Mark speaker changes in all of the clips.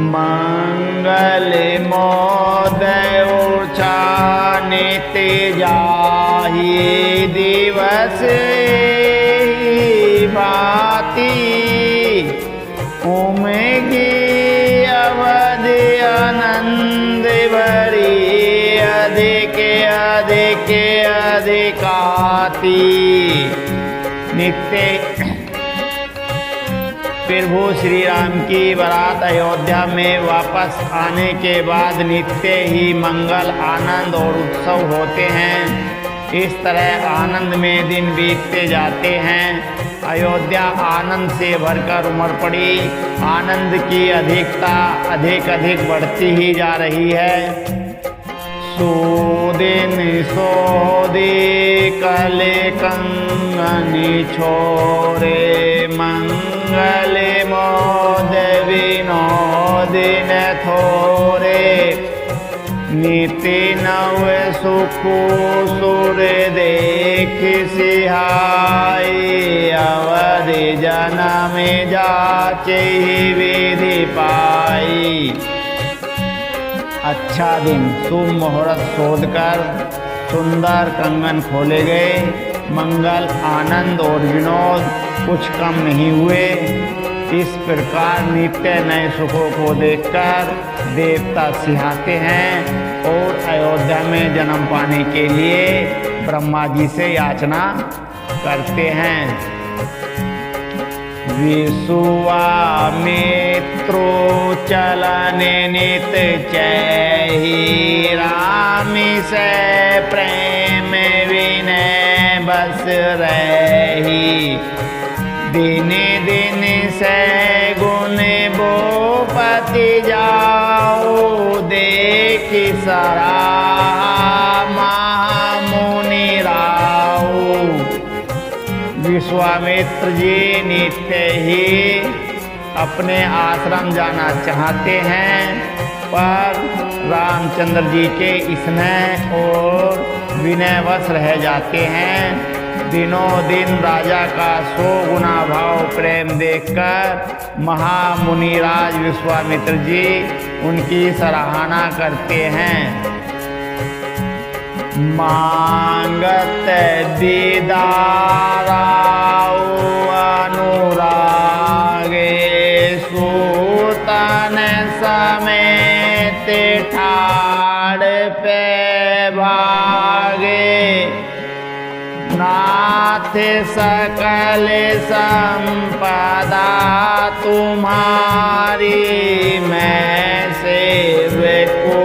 Speaker 1: मंगल मोदय उछानित जाहि दिवस भांति उमगी अवध आनंद भरी अधिक अधिक अधिकाति। नित्य प्रभु श्री राम की बारात अयोध्या में वापस आने के बाद नित्य ही मंगल आनंद और उत्सव होते हैं। इस तरह आनंद में दिन बीतते जाते हैं। अयोध्या आनंद से भरकर उमड़ पड़ी। आनंद की अधिकता अधिक अधिक बढ़ती ही जा रही है। सुदिन सोदी कले कंगनी छोरे मंगल मोद विनोदिन थोरे नीति नव सुख सुर देख सिहाई अवधि जनम जाचे विधि पाई। अच्छा दिन शुभ मुहूर्त शोधकर सुंदर कंगन खोले गए। मंगल आनंद और विनोद कुछ कम नहीं हुए। इस प्रकार नित्य नए सुखों को देखकर देवता सिहाते हैं और अयोध्या में जन्म पाने के लिए ब्रह्मा जी से याचना करते हैं। विश्वामित्रो चलन नित चहि राम से प्रेम विनय बस रही। दिन दिन से गुण भूपति जाओ देख सराहा महामुनि राऊ। विश्वामित्र जी नित्य ही अपने आश्रम जाना चाहते हैं, पर रामचंद्र जी के स्नेह और विनयवश रह जाते हैं। दिनों दिन राजा का 100 गुना भाव प्रेम देखकर महामुनिराज विश्वामित्र जी उनकी सराहना करते हैं। मांगत दीदाराऊ अनुरागे सूतन समेत ठाड़ पे भागे। नाथ सकल संपदा तुम्हारी मैं सेवको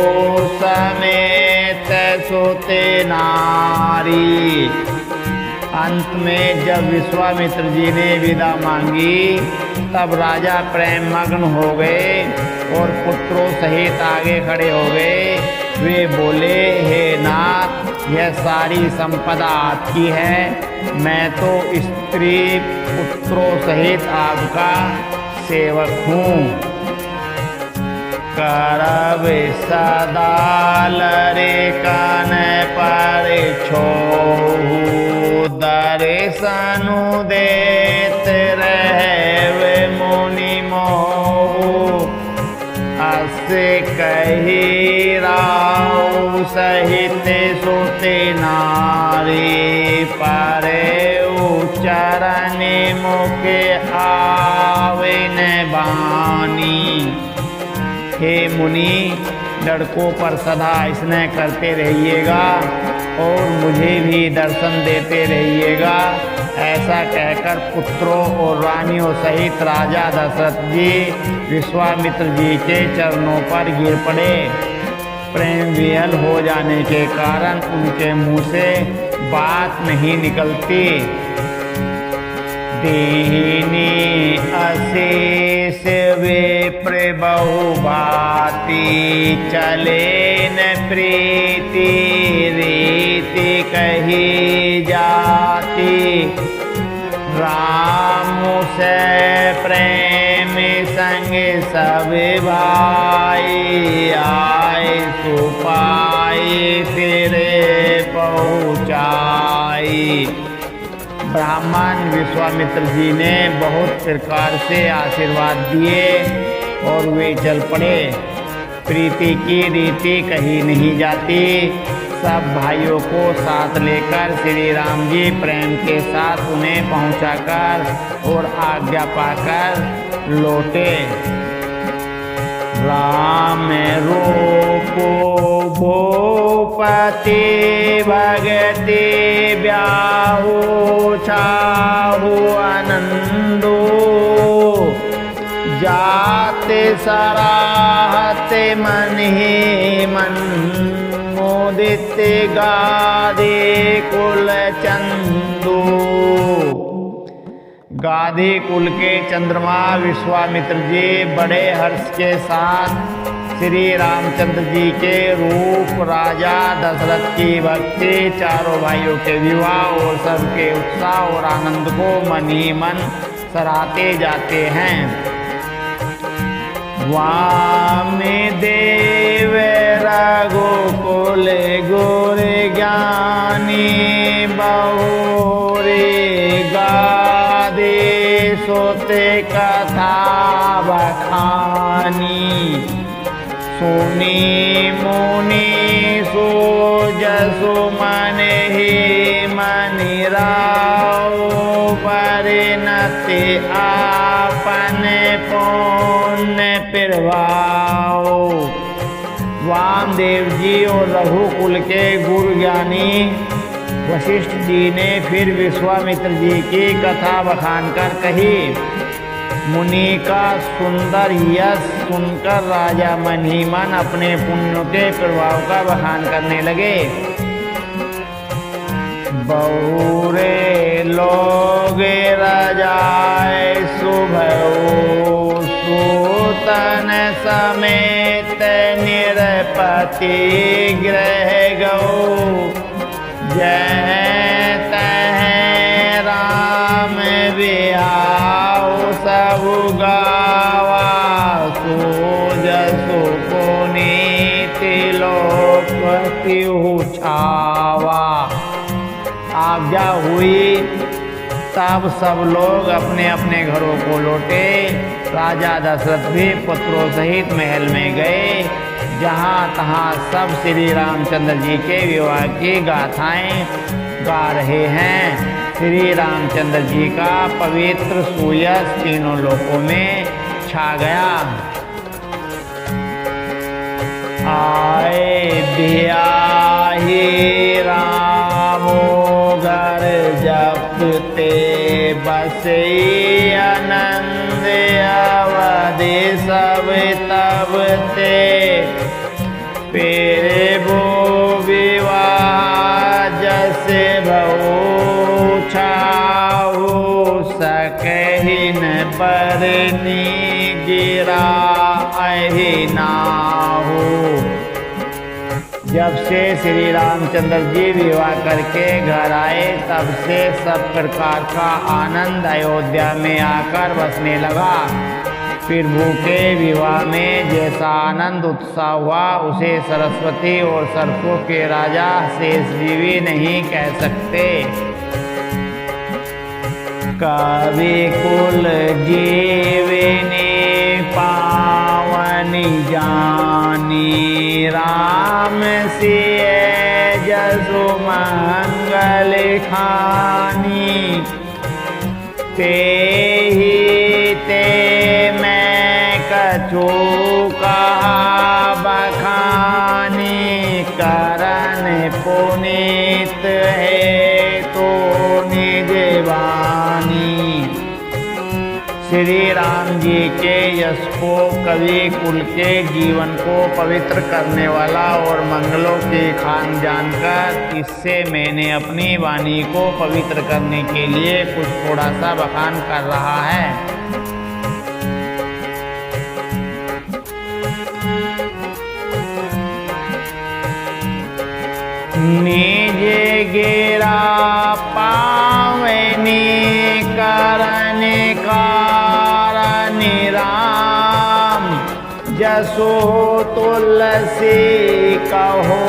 Speaker 1: समेत सुत नारी। अंत में जब विश्वामित्र जी ने विदा मांगी तब राजा प्रेम मग्न हो गए और पुत्रों सहित आगे खड़े हो गए। वे बोले, हे नाथ, यह सारी संपदा आपकी है। मैं तो स्त्री पुत्रों सहित आपका सेवक हूँ। करब सदा लरे कान पर छोहू दर्शनु देत रहे मुनि मोहू। अस कही राऊ सहित सुत नारी परे चरण मुख आविन बानी। हे मुनि, लड़कों पर सदा स्नेह करते रहिएगा और मुझे भी दर्शन देते रहिएगा। ऐसा कहकर पुत्रों और रानियों सहित राजा दशरथ जी विश्वामित्र जी के चरणों पर गिर पड़े। प्रेम विहल हो जाने के कारण उनके मुंह से बात नहीं निकलती। दीनी अशेष विप्र बहुभांति चले न प्रीति रीति कही जाती। राम से प्रेम संग सब भाई आए सुपाई सिरे पहुँचाई। ब्राह्मण विश्वामित्र जी ने बहुत प्रकार से आशीर्वाद दिए और वे चल पड़े। प्रीति की रीति कही नहीं जाती। सब भाइयों को साथ लेकर श्री राम जी प्रेम के साथ उन्हें पहुंचाकर और आज्ञा पाकर लौटे। राम रूपो भूपति भगति ब्याहु छाहु आनंदो जाते सराहते मन ही मन मोदित गादे कुल चंदो। गाधी कुल के चंद्रमा विश्वामित्र जी बड़े हर्ष के साथ श्री रामचंद्र जी के रूप, राजा दशरथ की भक्ति, चारों भाइयों के विवाह और सबके उत्साह और आनंद को मन ही मन सराहते जाते हैं। वामे देव रघुकुल गुर ज्ञानी बहुरे गादे सोते कथा बखानी। सुनी मुनि सोजसु मन ही मनि राव परिणति आपन पुण्य प्रभाव। वामदेव जी और रघुकुल के गुरु ज्ञानी वशिष्ठ जी ने फिर विश्वामित्र जी की कथा बखान कर कही। मुनि का सुंदर यश सुनकर राजा मन ही मन अपने पुण्यों के प्रभाव का बखान करने लगे। बहुरे लोग राजाए सुभो सूतन समेत निरपति ग्रह गौ। जय तह राम बिहाऊ सब गावा सोजसु पुनीत लोकपति छावा। आज्ञा हुई तब सब लोग अपने अपने घरों को लौटे। राजा दशरथ भी पुत्रों सहित महल में गए, जहाँ तहाँ सब श्री रामचंद्र जी के विवाह की गाथाएं गा रहे हैं। श्री रामचंद्र जी का पवित्र सुयश तीनों लोकों में छा गया। आए बियाही रामो घर जपते बसे आनंद अवधि सब तब ते। पेरे वो विवाह जैसे भऊ छाऊ सकहिन परनी गिरा अहि नाहू। जब से श्री रामचंद्र जी विवाह करके घर आए तब से सब प्रकार का आनंद अयोध्या में आकर बसने लगा। फिर भूखे विवाह में जैसा आनंद उत्साह हुआ उसे सरस्वती और सरसों के राजा शेष जी भी नहीं कह सकते। कवि कुल जीवनी पावनी जानी राम सिय जसु मंगल खानी। ते ही ते मैं कछु कहा बखानी। करन पुनीत है तो निज वाणी। श्री राम जी के यश को, कवि कुल के जीवन को पवित्र करने वाला और मंगलों की खान जानकर इससे मैंने अपनी वाणी को पवित्र करने के लिए कुछ थोड़ा सा बखान कर रहा है। निज गिरा पावनी करन कारण राम। जसो तुलसी कहो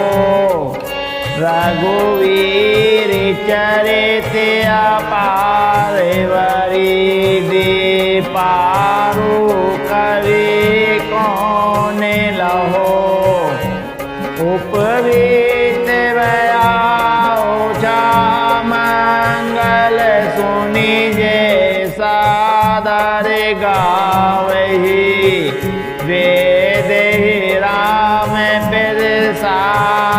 Speaker 1: रघुवीर चरित अपार वरी दे पारो कवि सादर गावही, वेद ही राम प्रसादिते,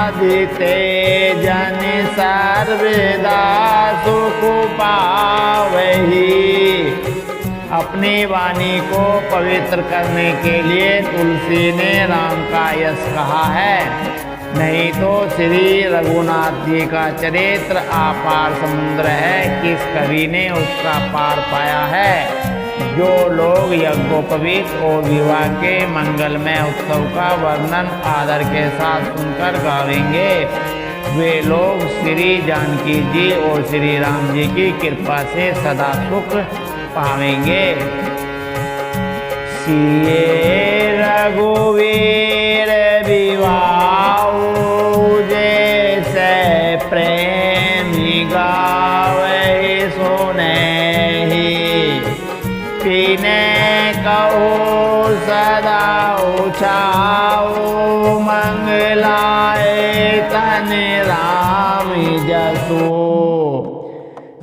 Speaker 1: जन सर्वदा सुख पावही। अपनी वाणी को पवित्र करने के लिए तुलसी ने राम का यश कहा है, नहीं तो श्री रघुनाथ जी का चरित्र अपार समुद्र है, किस कवि ने उसका पार पाया है। जो लोग यज्ञोपवीत और विवाह के मंगलमय उत्सव का वर्णन आदर के साथ सुनकर गावेंगे, वे लोग श्री जानकी जी और श्री राम जी की कृपा से सदा सुख पावेंगे। सिए रघुवीर विवाह, जैसे प्रेमी गावे सुनेहि, तिने कहो सदा उछाओ, मंगलाए तन राम जसो।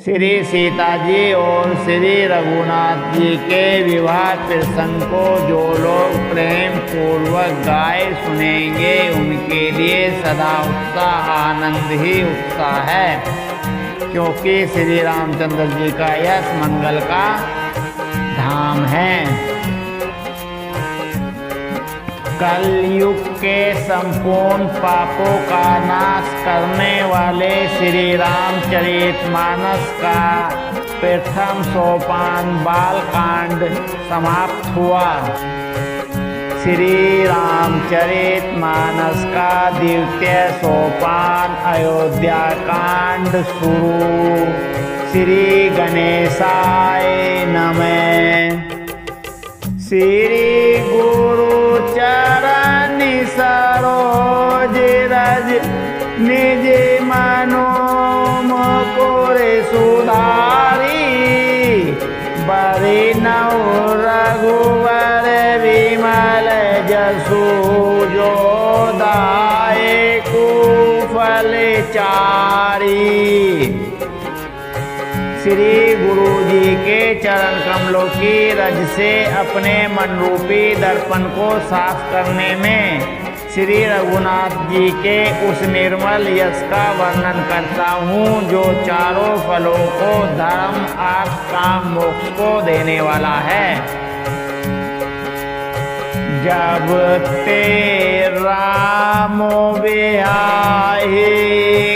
Speaker 1: श्री सीता जी और श्री रघुनाथ जी के विवाह प्रसंग को जो लोग प्रेम पूर्वक गाए सुनेंगे, उनके लिए सदा उत्साह आनंद ही उत्साह है, क्योंकि श्री रामचंद्र जी का यश मंगल का धाम है। कलयुग के संपूर्ण पापों का नाश करने वाले श्री रामचरितमानस का प्रथम सोपान बालकांड समाप्त हुआ। श्री रामचरितमानस का द्वितीय सोपान अयोध्या कांड शुरू। श्री गणेशाय नमः। श्री गुरु चरण सरोज रज, निज मनो मुकुर सुधारी, बरिनौ रघुवर विमल जसु, जो दायकु फल चारी। श्री गुरु जी के चरण कमलों की रज से अपने मन रूपी दर्पण को साफ करने में श्री रघुनाथ जी के उस निर्मल यश का वर्णन करता हूँ, जो चारों फलों को धर्म अर्थ काम मोक्ष को देने वाला है। जब ते राम बिहाई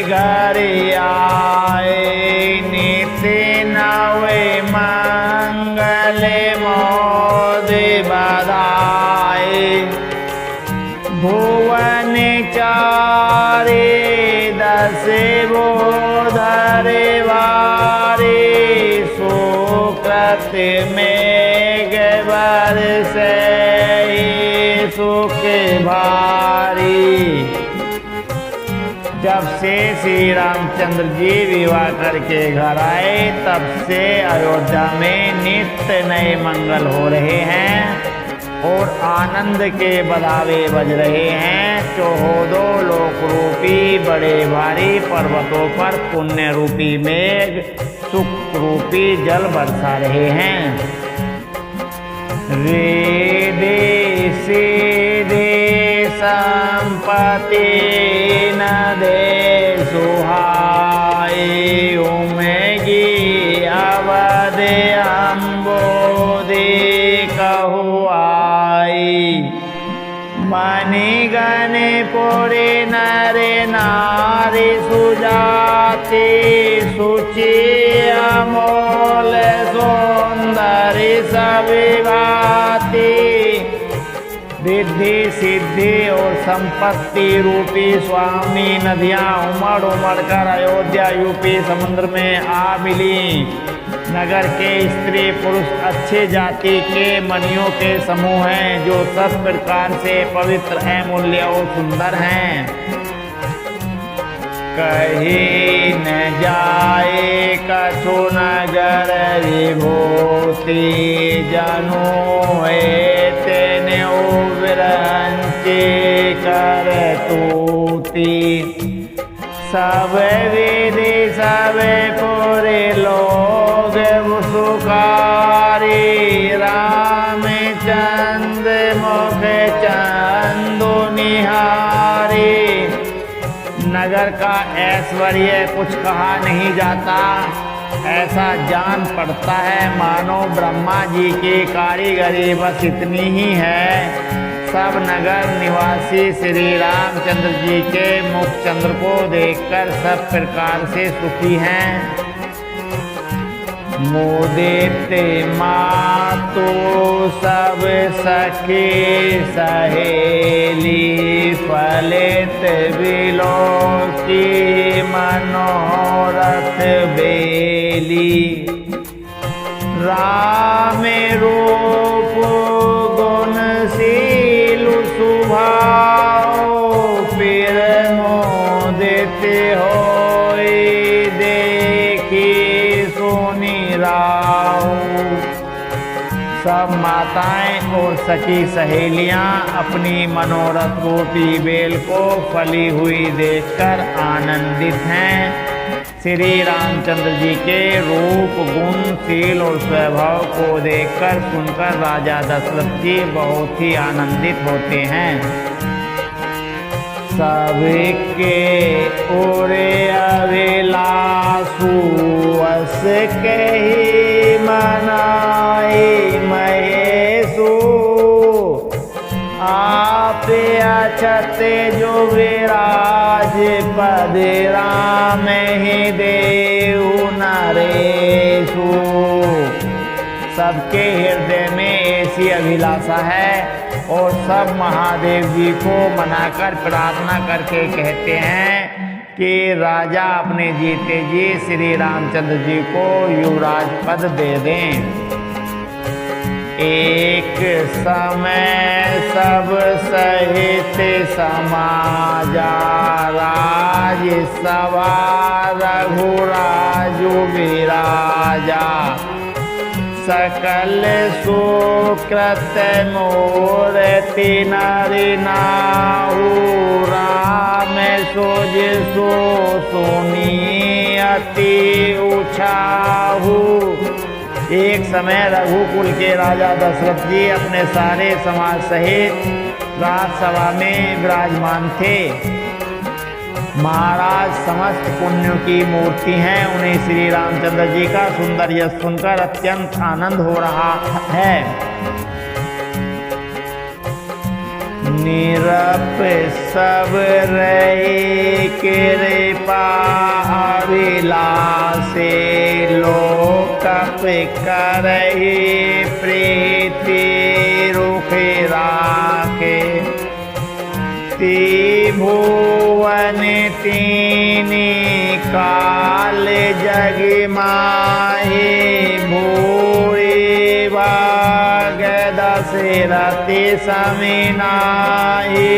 Speaker 1: घर आए, नित्य नवे मंगल मोद बधाए, भुवन चारे दस बोधर वारे, सुकृत मेघ बरसै सुख भारी। जब से श्री रामचंद्र जी विवाह करके घर आए, तब से अयोध्या में नित्य नए मंगल हो रहे हैं और आनंद के बधावे बज रहे हैं। चौदह लोक रूपी बड़े भारी पर्वतों पर पुण्य रूपी मेघ सुख रूपी जल बरसा रहे हैं। वेदे सीधे संपत्ति न दे सुहाई, उमेगी अवध अम्बोदे कहु आई। मणिगण पुरे नर नारी सुजाति, सुचि अमोल सौंदर्य सविभाति। रिद्धि सिद्धि और संपत्ति रूपी स्वामी नदियां उमड़ उमड़ कर अयोध्या यूपी समुद्र में आ मिली। नगर के स्त्री पुरुष अच्छे जाति के मणियों के समूह हैं, जो सब प्रकार से पवित्र अमूल्य और सुंदर हैं। कहीं न जाए कछु नगर विभूति, जनु तेने विरंचे कर तूती। सब विधि सब पूरे लोग सुखारी, ऐश्वर्य कुछ कहा नहीं जाता। ऐसा जान पड़ता है मानो ब्रह्मा जी की कारीगरी बस इतनी ही है। सब नगर निवासी श्री रामचंद्र जी के मुख चंद्र को देखकर सब प्रकार से सुखी हैं। मोदेते मातो सब सखी सहेली फलित बिलोकी मनोरथ बेली। राम रूप गुणशील स्वभाव फिर मोदित होई देखी सुनी राव। सब माताएं और सखी सहेलियां अपनी मनोरथ रूपी बेल को फली हुई देखकर आनंदित हैं। श्री रामचंद्र जी के रूप गुण शील और स्वभाव को देखकर सुनकर राजा दशरथ जी बहुत ही आनंदित होते हैं। सबके ओरे अभिलाषु अस कही मनाई महेशु। आप अछत जो विराज पद राम ही देहु नरेशु। सबके हृदय में ऐसी अभिलाषा है और सब महादेव जी को मनाकर प्रार्थना करके कहते हैं कि राजा अपने जीते जी श्री रामचंद्र जी को युवराज पद दे दें। एक समय सब सहित समाजा राज सभा रघुराजु विराजा। सकल सुकृत मूर्ति नरि नाहु राम सोज सो सुनी अति उछाहु। एक समय रघुकुल के राजा दशरथ जी अपने सारे समाज सहित राजसभा में विराजमान थे। महाराज समस्त पुण्यों की मूर्ति हैं। उन्हें श्री रामचंद्र जी का सुंदर यश सुनकर अत्यंत आनंद हो रहा है। निरप सब रहे कृपा अभिलाषे लोकप करहि प्रीति रुख राखे। त्रिभुवन तीनि काल जग माहि भूरि भाग दशरथ समिनाहि।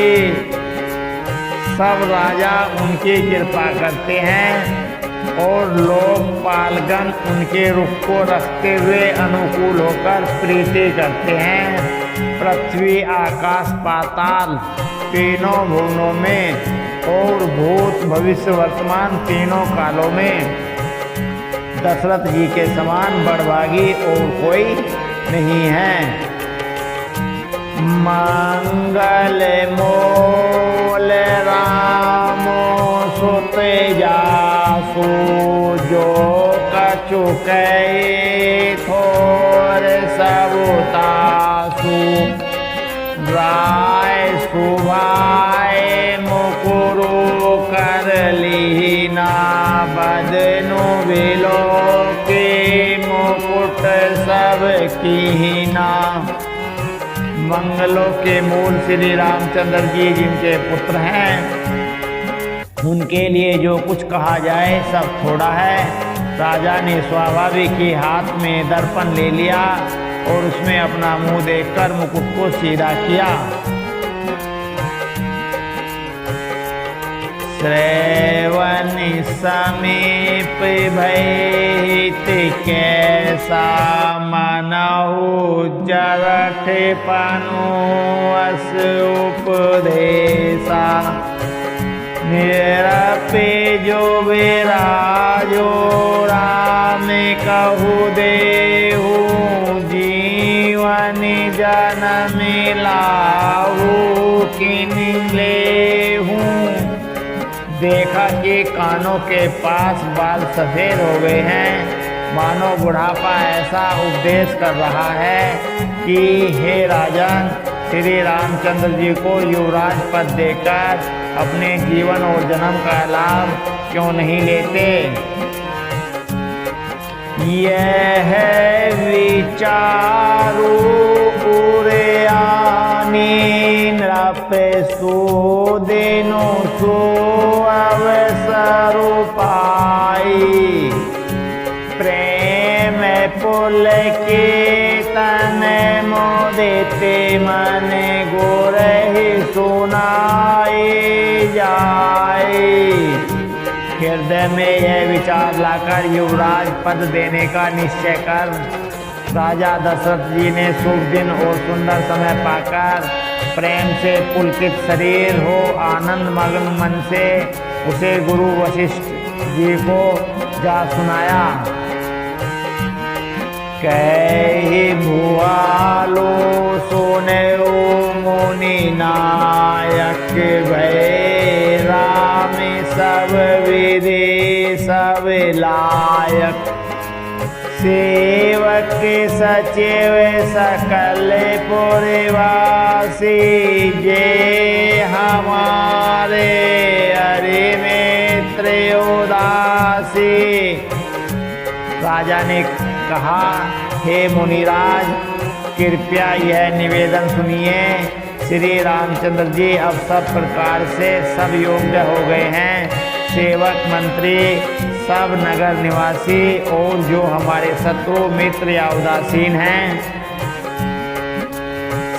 Speaker 1: सब राजा उनकी कृपा करते हैं और लोकपालगण उनके रुख को रखते हुए अनुकूल होकर प्रीति करते हैं। पृथ्वी आकाश पाताल तीनों भुवनों में और भूत भविष्य वर्तमान तीनों कालों में दशरथ जी के समान बड़भागी और कोई नहीं है। मंगल मोल रामो सुत जासु जो कछु कहे थोर सबुतासु। राय सुभाय मुकुरु कर लीना बदनु बिलो के मुकुट सब कीना। मंगलों के मूल श्री रामचंद्र जी जिनके पुत्र हैं, उनके लिए जो कुछ कहा जाए सब थोड़ा है। राजा ने स्वाभाविक ही हाथ में दर्पण ले लिया और उसमें अपना मुंह देखकर मुकुट को सीधा किया। श्रवण समीप भयहित कैसा मनहु जरठ पनु अस उपदेशा। निरपे जो विराजो राम कहु देहु जीवन जन्म लाहु किन लेहु। देखा कि मानो के पास बाल सफ़ेद हो गए हैं, मानो बुढ़ापा ऐसा उपदेश कर रहा है कि हे राजन, श्री रामचंद्र जी को युवराज पद देकर अपने जीवन और जन्म का लाभ क्यों नहीं लेते। यह विचारु पूरे आनी नृप सुदिनो सो अवसर पाई, प्रेम पुल के तन मोदिते मन गोरहि सुनाए जाए। हृदय में यह विचार लाकर युवराज पद देने का निश्चय कर राजा दशरथ जी ने शुभ दिन और सुंदर समय पाकर प्रेम से पुलकित शरीर हो आनंद मग्न मन से उसे गुरु वशिष्ठ जी को जा सुनाया। कहि भुआलो सुने मुनि नायक, भय राम सब विधि सब लायक, सेवक सचिव सकल पुरवासी, जे हमारे हरि नेत्र उदासी। राजा ने कहा, हे मुनिराज, कृपया यह निवेदन सुनिए। श्री रामचंद्र जी अब सब प्रकार से सब योग्य हो गए हैं। सेवक मंत्री सब नगर निवासी और जो हमारे शत्रु मित्र या उदासीन हैं,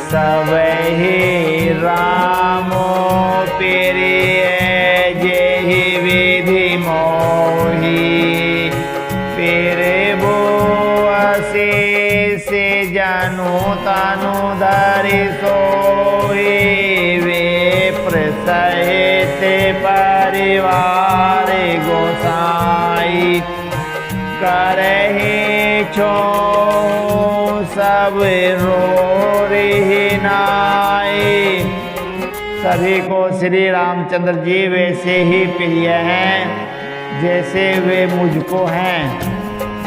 Speaker 1: सब ही रामो प्रिय जेहि विधि मोहि, पेरे बो से जानो तानो धरि सोई, विप्र सहित परिवार गोसाई, करहि छो सब रोहि नाई। सभी को श्री रामचंद्र जी वैसे ही प्रिय हैं जैसे वे मुझको हैं।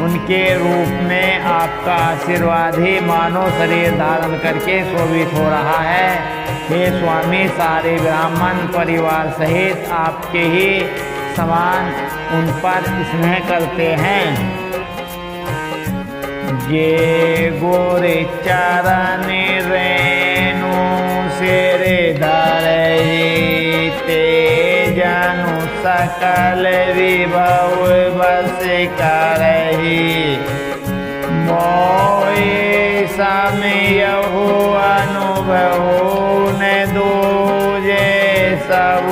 Speaker 1: उनके रूप में आपका आशीर्वाद ही मानो शरीर धारण करके शोभित हो रहा है। हे स्वामी, सारे ब्राह्मण परिवार सहित आपके ही समान उन पर स्नेह करते हैं। ये गोरे चरण रेणु सिर धरहि, ते जनु सकल विभव बस करहि, मोहि समयहु अनुभव न दूजे, सब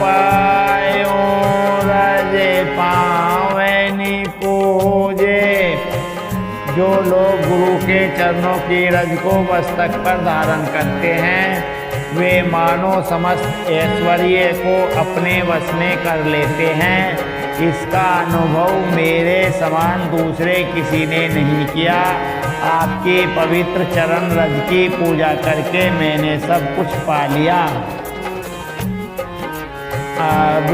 Speaker 1: पायो रज पावनि पूजे। जो लोग गुरु के चरणों की रज को मस्तक पर धारण करते हैं, वे मानो समस्त ऐश्वर्य को अपने वश में कर लेते हैं। इसका अनुभव मेरे समान दूसरे किसी ने नहीं किया। आपके पवित्र चरण रज की पूजा करके मैंने सब कुछ पा लिया। अब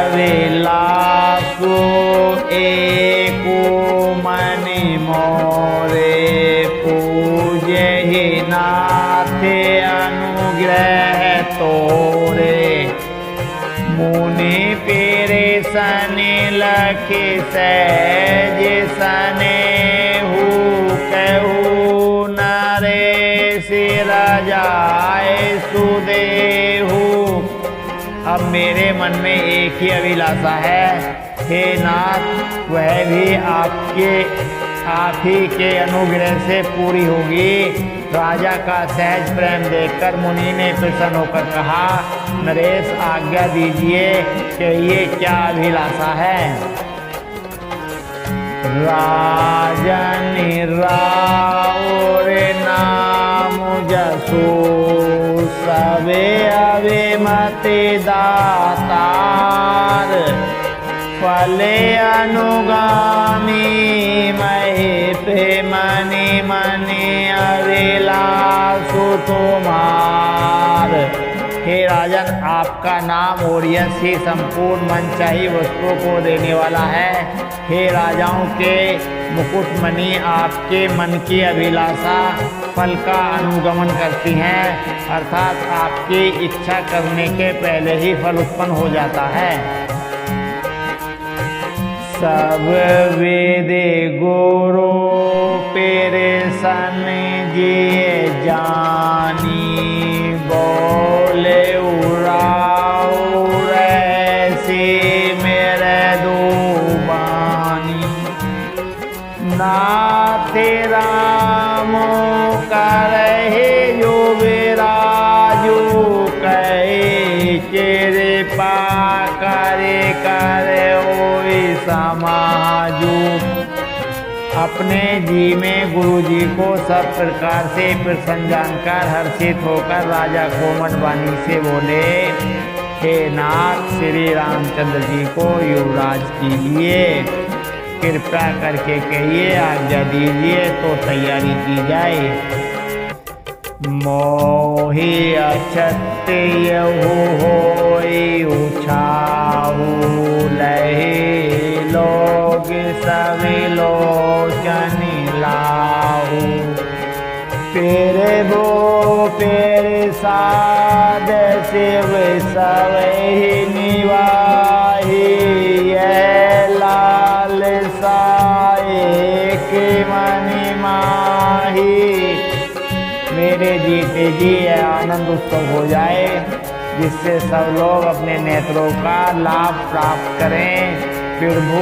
Speaker 1: अभिलाषो एको मन मोरे, पूजहि नाथ अनुग्रह तोरे, मुनि पेरे सने लखि सहज सनेहु, कहु नरेश राजाए सुदेहु। अब मेरे मन में एक ही अभिलाषा है, हे नाथ, वह भी आप ही के अनुग्रह से पूरी होगी। राजा का सहज प्रेम देखकर मुनि ने प्रसन्न होकर कहा, नरेश आज्ञा दीजिए कि ये क्या अभिलाषा है। राजन राउर नाम जसो, सबे अभिमति दातार, फले अनुगामी महेप मनि मनि अभिलाषु तुम्हार। हे राजन, आपका नाम और यश ही संपूर्ण मनचाही वस्तुओं को देने वाला है। हे राजाओं के मुकुटमणि, आपके मन की अभिलाषा फल का अनुगमन करती हैं, अर्थात आपकी इच्छा करने के पहले ही फल उत्पन्न हो जाता है। सब वेद गुरु पेरे सन जिए जानी, बोले उड़ाओ ऐसी मेरे दुबानी। नाथे राम करहे जो विराजू, कहे चेरे पा करे करे समाजू। अपने जी में गुरु जी को सब प्रकार से प्रसन्न जानकर हर्षित होकर राजा कोमल वाणी से बोले, हे नाथ, श्री रामचंद्र जी को युवराज कीजिए, कृपया करके कहिए, आज्ञा दीजिए तो तैयारी की जाए। मोहि अक्षत्रिय होई उछाहू, लहे लोग सभी लोचन लाहू। पेरे वो पेरे साध शिव सवहि निवाही, ये लाल साए के मनि माही। मेरे जीते जी यह आनंद उत्सव हो जाए, जिससे सब लोग अपने नेत्रों का लाभ प्राप्त करें। प्रभु,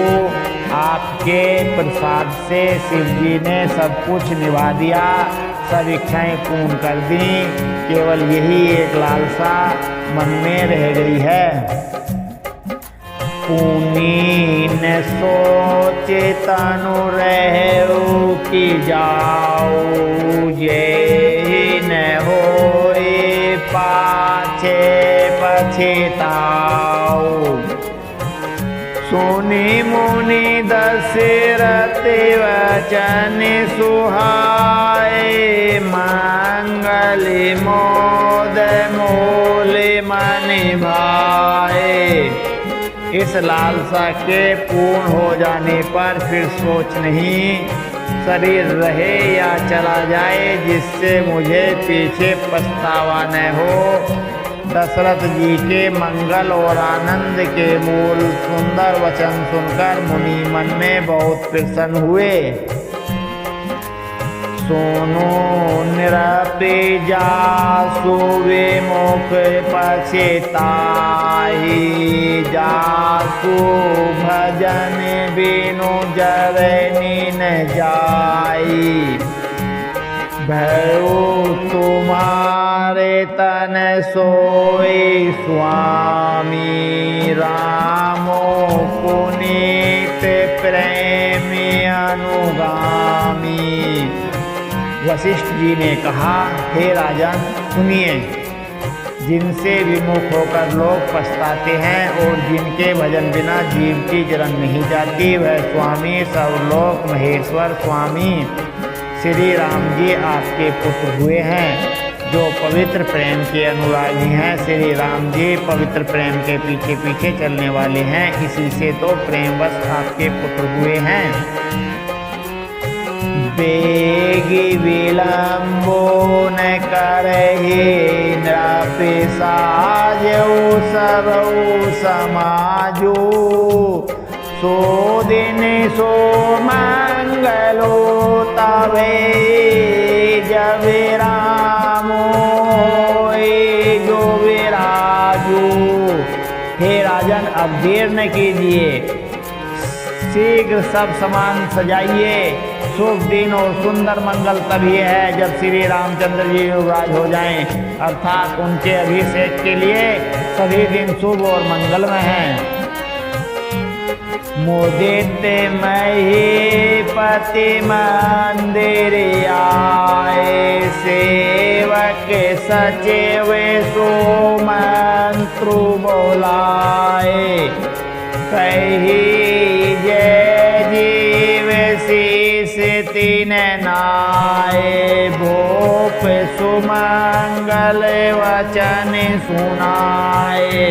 Speaker 1: आपके प्रसाद से शिव जी ने सब कुछ निभा दिया, सब इच्छाएं पूर्ण कर दी, केवल यही एक लालसा मन में रह गई है। पुनीन सोचे तनु रहु की जाओ, ये न होए पाछे पछताओ। सुनि मुनि दशरथ वचन सुहाए, मंगल मोद मोल मन भाए। इस लालसा के पूर्ण हो जाने पर फिर सोच नहीं, शरीर रहे या चला जाए, जिससे मुझे पीछे पछतावा न हो। दशरथ जी के मंगल और आनंद के मूल सुंदर वचन सुनकर मुनि मन में बहुत प्रसन्न हुए। सोनो निरपे जासु विमुख पछताहि, जासु भजन बिनु जरनी न जाई। भयो तुम्हारे तन सोई स्वामी, रामो पुनीत प्रेमी अनुगामी। वशिष्ठ जी ने कहा, हे राजन सुनिए, जिनसे विमुख होकर लोग पछताते हैं और जिनके भजन बिना जीव की जलन नहीं जाती, वह स्वामी सर्वलोक महेश्वर स्वामी श्री राम जी आपके पुत्र हुए हैं, जो पवित्र प्रेम के अनुरागी हैं। श्री राम जी पवित्र प्रेम के पीछे पीछे चलने वाले हैं, इसी से तो प्रेमवश आपके पुत्र हुए हैं। बेगी विलंबो न करहि, नृपे साजऊ सबऊ समाजू। सो दिन सो मंगलो तवे, जब राम होए जो विराजू। हे राजन, अब देर न कीजिए, शीघ्र सब सामान सजाइए। शुभ दिन और सुंदर मंगल तभी है जब श्री रामचंद्र जी युवराज हो जाएं, अर्थात उनके अभिषेक के लिए सभी दिन शुभ और मंगलमय हैं। मुदित महीपति मंदिर आए, सेवक सचिव सो मंत्र बोलाए। कही जय जीव शीस तीन नाए, भो सुमंगल वचन सुनाए।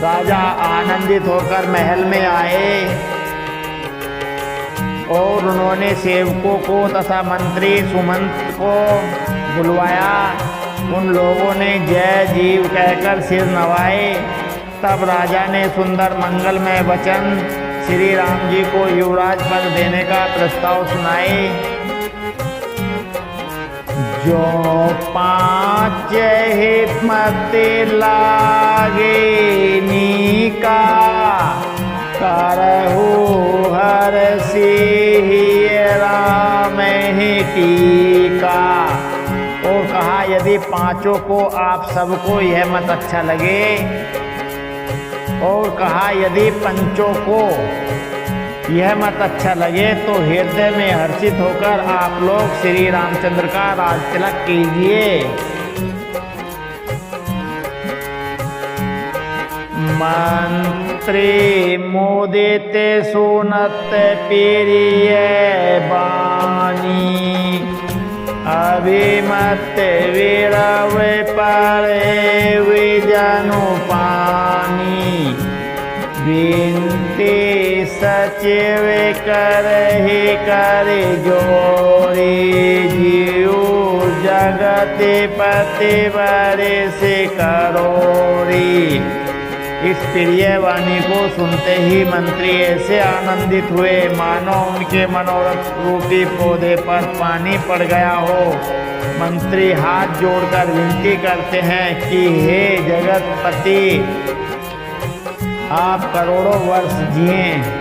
Speaker 1: राजा आनंदित होकर महल में आए और उन्होंने सेवकों को तथा मंत्री सुमंत को बुलवाया। उन लोगों ने जय जीव कहकर सिर नवाए। तब राजा ने सुंदर मंगलमय वचन श्री राम जी को युवराज पद देने का प्रस्ताव सुनाए। जो 5 हिम्मत लागे नीका, करहु हर सिंह राम ही टीका। और कहा यदि 5 को आप सबको यह मत अच्छा लगे, और कहा यदि 5 को यह मत अच्छा लगे तो हृदय में हर्षित होकर आप लोग श्री रामचंद्र का राज तिलक कीजिए। मंत्री मुदित सुनत प्रिय बानी, अभिमत विरव परे विजनु पानी। बिनती सचिव करहि कर जोरी, जीव जगत पति बरिस करोरी। इस प्रिय वाणी को सुनते ही मंत्री ऐसे आनंदित हुए मानो उनके मनोरथ रूपी पौधे पर पानी पड़ गया हो। मंत्री हाथ जोड़कर विनती करते हैं कि हे जगतपति, आप करोड़ों वर्ष जिएं।